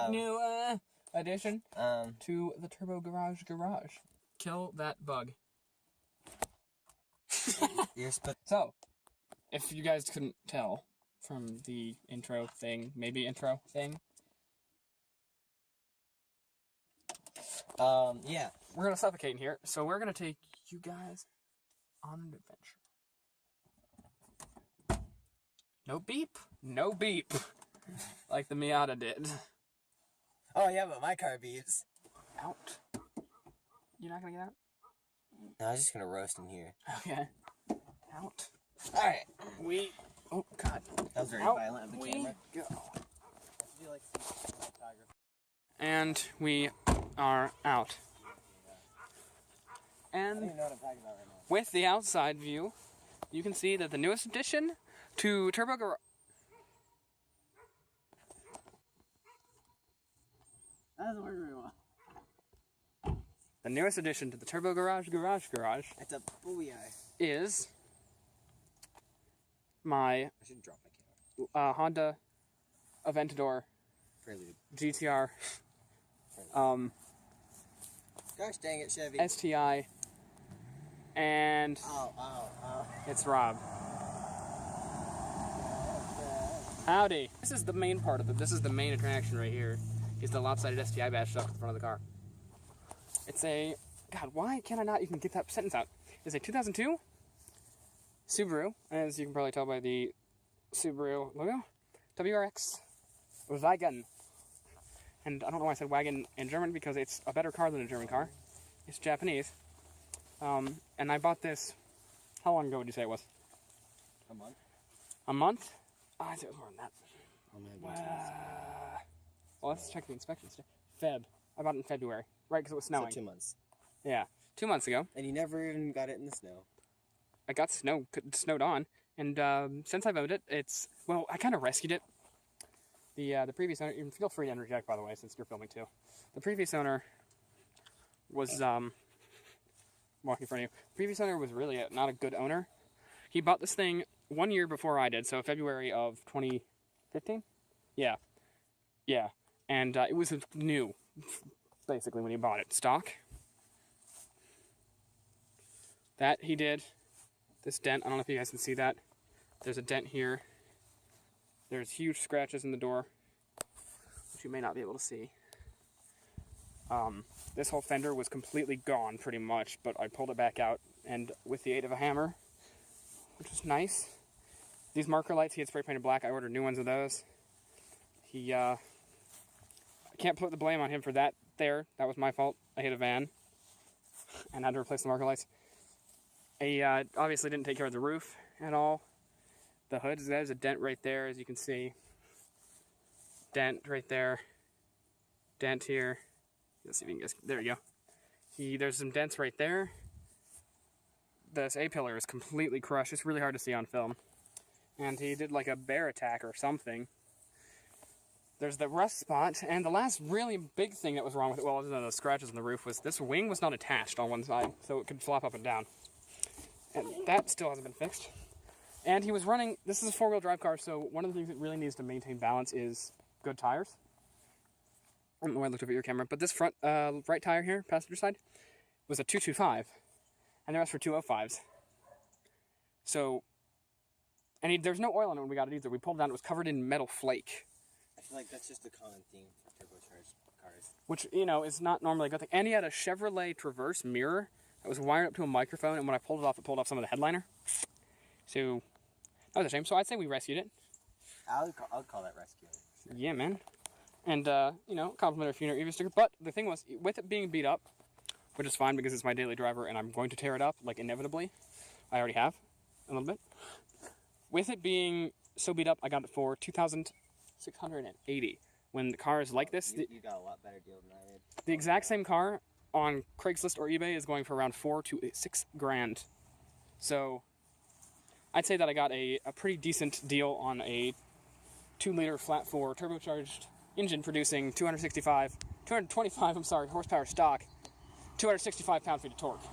new addition to the Turbo Garage. Kill that bug. So, if you guys couldn't tell from the intro thing, yeah. We're gonna suffocate in here, so we're gonna take you guys on an adventure. No beep, no beep, like the Miata did. Oh yeah, but my car beeps. Out. You're not gonna get out? No, I was just gonna roast in here. Okay. Out. Alright. Oh god. That was very violent of the camera. Go. And we are out. And with the outside view, you can see that the newest addition to Turbo Garage. That doesn't work very well. The newest addition to the Turbo Garage. That's a booyah. Is my I should drop my camera. Honda Aventador Prelude. GTR. Gosh dang it, Chevy. STI. And it's Rob. Howdy. This is the main part of it. This is the main attraction right here. Is the lopsided STI badge stuck at the front of the car. It's a... God, why can't I not even get that sentence out? It's a 2002 Subaru, as you can probably tell by the Subaru logo. WRX Wagon. And I don't know why I said wagon in German, because it's a better car than a German car. It's Japanese. And I bought this... How long ago would you say it was? A month. A month? Oh, I think it was more than that. Oh, man. Well, let's check the inspection sticker. I bought it in February, right? Because it was snowing. So 2 months. Yeah, 2 months ago. And you never even got it in the snow. I got snowed on, and since I've owned it, it's... Well, I kind of rescued it. The previous owner... You feel free to interject, by the way, since you're filming too. The previous owner was... walking in front of you. The previous owner was really not a good owner. He bought this thing 1 year before I did, so February of 2015? Yeah. Yeah. And it was new, basically, when he bought it. Stock. That he did. This dent, I don't know if you guys can see that. There's a dent here. There's huge scratches in the door, which you may not be able to see. This whole fender was completely gone, pretty much, but I pulled it back out, and with the aid of a hammer, which was nice. These marker lights, he had spray painted black. I ordered new ones of those. I can't put the blame on him for that there. That was my fault. I hit a van and had to replace the marker lights. He obviously didn't take care of the roof at all. The hood, there's a dent right there, as you can see. Dent right there. Dent here. Let's see if you can guess. There you go. There's some dents right there. This A-pillar is completely crushed. It's really hard to see on film. And he did like a bear attack or something. There's the rust spot, and the last really big thing that was wrong with it, well, other than the scratches on the roof, was this wing was not attached on one side, so it could flop up and down. And that still hasn't been fixed. And he was running, this is a four-wheel drive car, so one of the things it really needs to maintain balance is good tires. I don't know why I looked over at your camera, but this front right tire here, passenger side, was a 225, and the rest were 205s. So, and there's no oil in it when we got it either. We pulled it down, it was covered in metal flake. I feel like that's just a common theme for turbocharged cars. Which, you know, is not normally a good thing. And he had a Chevrolet Traverse mirror that was wired up to a microphone, and when I pulled it pulled off some of the headliner. So, that was a shame. So I'd say we rescued it. I'll call that rescue. Sure. Yeah, man. And, you know, complimentary funeral EV sticker. But the thing was, with it being beat up, which is fine because it's my daily driver and I'm going to tear it up, like, inevitably. I already have, a little bit. With it being so beat up, I got it for $2,680. When the car is like this... You got a lot better deal than I did. The exact same car on Craigslist or eBay is going for around $4,000 to $6,000. So, I'd say that I got a pretty decent deal on a 2-liter flat 4 turbocharged engine producing 225 horsepower stock, 265 pound-feet of torque. Oh,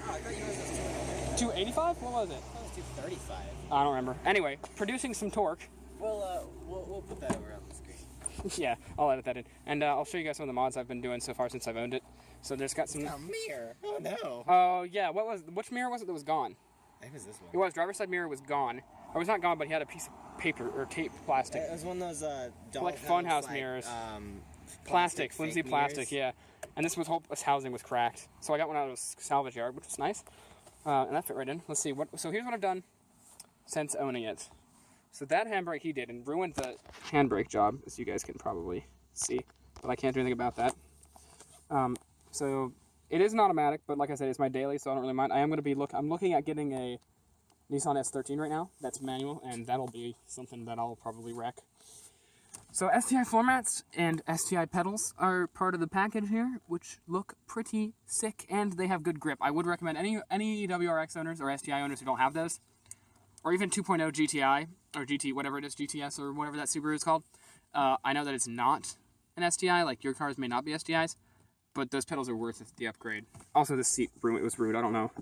I thought yours was 285? What was it? I thought it was 235. I don't remember. Anyway, producing some torque. We'll put that over on the screen. Yeah, I'll edit that in. And I'll show you guys some of the mods I've been doing so far since I've owned it. So there's got some... A mirror. Oh, no. Oh, yeah. Which mirror was it that was gone? I think it was this one. It was. Driver's side mirror was gone. Or it was not gone, but he had a piece of paper or tape plastic. It was one of those like funhouse mirrors. Plastic, flimsy plastic, yeah. And this housing was cracked. So I got one out of a salvage yard, which was nice. And that fit right in. Let's see. So here's what I've done since owning it. So that handbrake he did and ruined the handbrake job, as you guys can probably see. But I can't do anything about that. So it is an automatic, but like I said, it's my daily, so I don't really mind. I'm looking at getting a Nissan S13 right now. That's manual, and that'll be something that I'll probably wreck. So STI floor mats and STI pedals are part of the package here, which look pretty sick, and they have good grip. I would recommend any WRX owners or STI owners who don't have those, or even 2.0 GTI, or GT, whatever it is, GTS, or whatever that Subaru is called. I know that it's not an STI, like your cars may not be STIs, but those pedals are worth the upgrade. Also, this seat room, it was rude. I don't know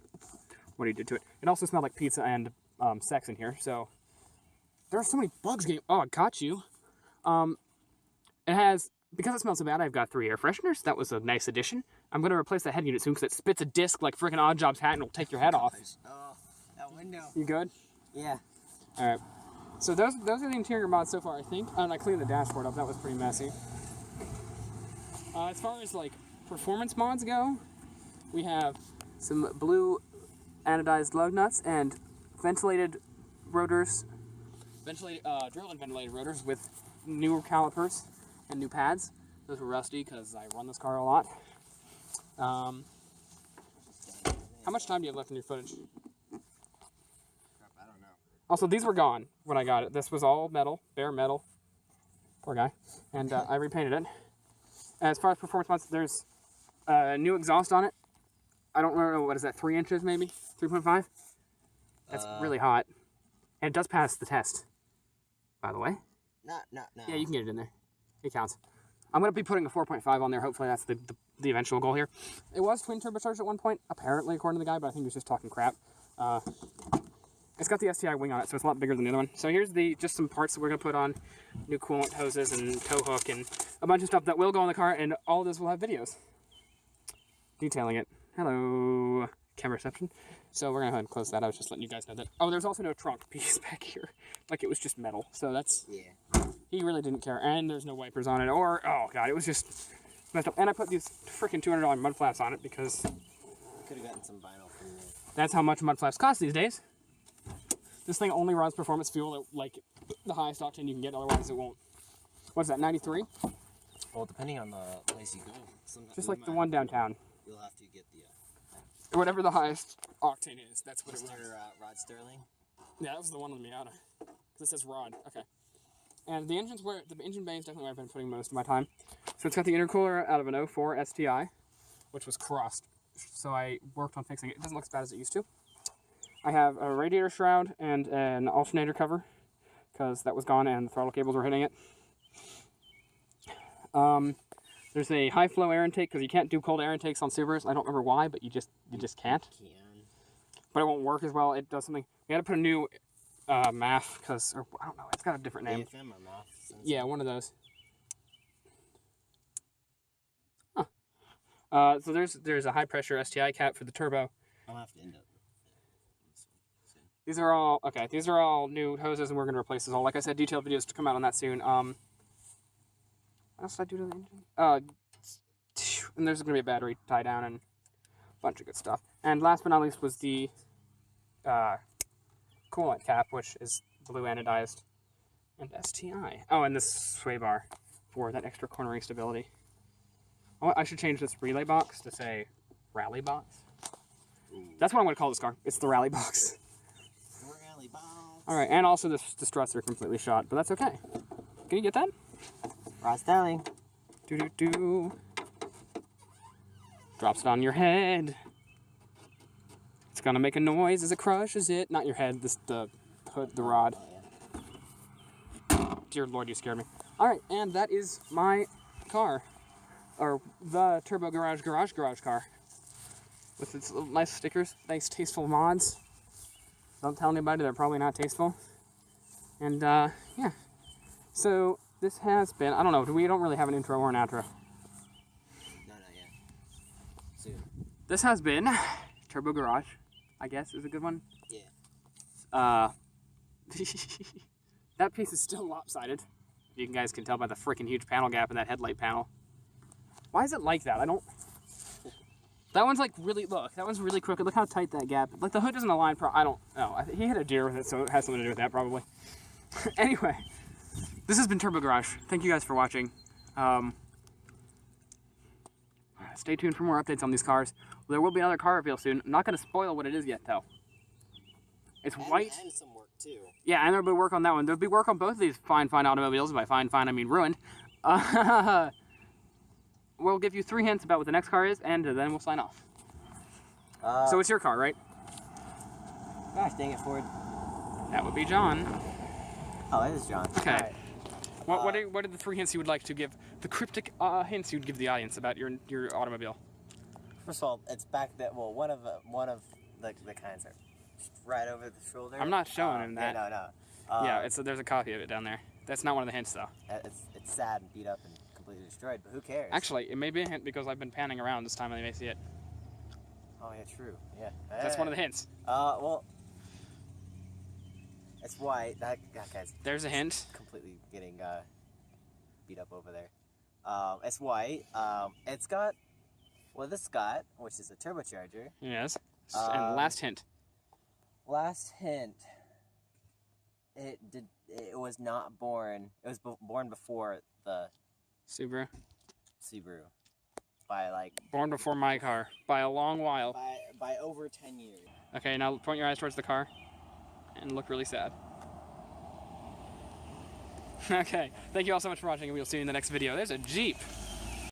what he did to it. It also smelled like pizza and sex in here, so there are so many bugs getting... Oh, I caught you. It has... Because it smells so bad, I've got 3 air fresheners. That was a nice addition. I'm going to replace that head unit soon because it spits a disc like freaking Oddjob's hat and it'll take your head off. Oh, that window. You good? Yeah. Alright. So those are the interior mods so far, I think. And I cleaned the dashboard up. That was pretty messy. As far as, like, performance mods go, we have some blue anodized lug nuts and ventilated rotors. Drilled and ventilated rotors with newer calipers and new pads. Those were rusty because I run this car a lot. How much time do you have left in your footage? I don't know. Also, these were gone when I got it. This was all metal, bare metal. Poor guy. And I repainted it. As far as performance mods, there's new exhaust on it. I don't know, what is that, 3 inches maybe? 3.5? That's really hot. And it does pass the test, by the way. No. Yeah, you can get it in there. It counts. I'm going to be putting a 4.5 on there. Hopefully that's the eventual goal here. It was twin turbocharged at one point, apparently, according to the guy, but I think he was just talking crap. It's got the STI wing on it, so it's a lot bigger than the other one. So here's just some parts that we're going to put on. New coolant hoses and tow hook and a bunch of stuff that will go in the car, and all of this will have videos detailing it. Hello, camera reception. So we're going to go ahead and close that. I was just letting you guys know that. Oh, there's also no trunk piece back here. Like, it was just metal. So that's... Yeah. He really didn't care. And there's no wipers on it. Or, oh, God, it was just messed up. And I put these freaking $200 mud flaps on it because... Could have gotten some vinyl from there. That's how much mud flaps cost these days. This thing only runs performance fuel at, like, the highest octane you can get. Otherwise, it won't. What's that, 93? Well, depending on the place you go. Just like the one downtown. You'll have to get the... Whatever the highest octane is, that's what it runs. Rod Sterling? Yeah, that was the one on the Miata. Because it says Rod. Okay. And the engine bay is definitely where I've been putting most of my time. So it's got the intercooler out of an 04 STI, which was crossed. So I worked on fixing it. It doesn't look as bad as it used to. I have a radiator shroud and an alternator cover, because that was gone and the throttle cables were hitting it. There's a high flow air intake, because you can't do cold air intakes on Subarus. I don't remember why, but you just can't. But it won't work as well. It does something. We had to put a new MAF, because, or I don't know, it's got a different name. AFM or MAF? Yeah, one of those. Huh. So there's a high pressure STI cap for the turbo. I'll have to end up. These are all new hoses, and we're going to replace this all. Like I said, detailed videos to come out on that soon. What else did I do to the engine? And there's going to be a battery tie down and a bunch of good stuff. And last but not least was the coolant cap, which is blue anodized and STI. Oh, and this sway bar for that extra cornering stability. Oh, I should change this relay box to say rally box. That's what I'm going to call this car. It's the rally box. Rally box. All right, and also the struts are completely shot, but that's okay. Can you get that? Rod Sterling. Do. Drops it on your head. It's gonna make a noise as it crushes it. Not your head, the hood, the rod. Dear Lord, you scared me. All right, and that is my car, or the Turbo Garage car, with its little nice stickers, nice tasteful mods. Don't tell anybody, they're probably not tasteful. And yeah, so this has been, I don't know, we don't really have an intro or an outro. No, not yet. Soon. This has been Turbo Garage, I guess is a good one. Yeah. That piece is still lopsided. You guys can tell by the freaking huge panel gap in that headlight panel. Why is it like that? I don't... That one's like really, look, that one's really crooked. Look how tight that gap, like the hood doesn't align, I don't know. He hit a deer with it, so it has something to do with that probably. Anyway, this has been Turbo Garage. Thank you guys for watching. Stay tuned for more updates on these cars. There will be another car reveal soon. I'm not going to spoil what it is yet though. It's white. And some work too. Yeah, and there'll be work on that one. There'll be work on both of these fine automobiles. By fine, I mean ruined. We'll give you 3 hints about what the next car is, and then we'll sign off. So it's your car, right? Gosh dang it, Ford. That would be John. Oh, it is John. Okay. Right. What are the 3 hints you would like to give? The cryptic hints you'd give the audience about your automobile. First of all, it's back that, well, one of the kinds are right over the shoulder. I'm not showing him that. Yeah, no. Yeah, there's a copy of it down there. That's not one of the hints, though. It's sad and beat up and completely destroyed, but who cares? Actually, it may be a hint because I've been panning around this time and they may see it. Oh, yeah, true. Yeah. That's one of the hints. Well, it's white. That guy's... There's a hint. Completely getting beat up over there. It's white. It's got... Well, this got, which is a turbocharger. Yes. And last hint. Last hint. It was not born. It was born before the Subaru. By like... Born before my car. By a long while. By over 10 years. Okay, now point your eyes towards the car. And look really sad. Okay. Thank you all so much for watching, and we'll see you in the next video. There's a Jeep.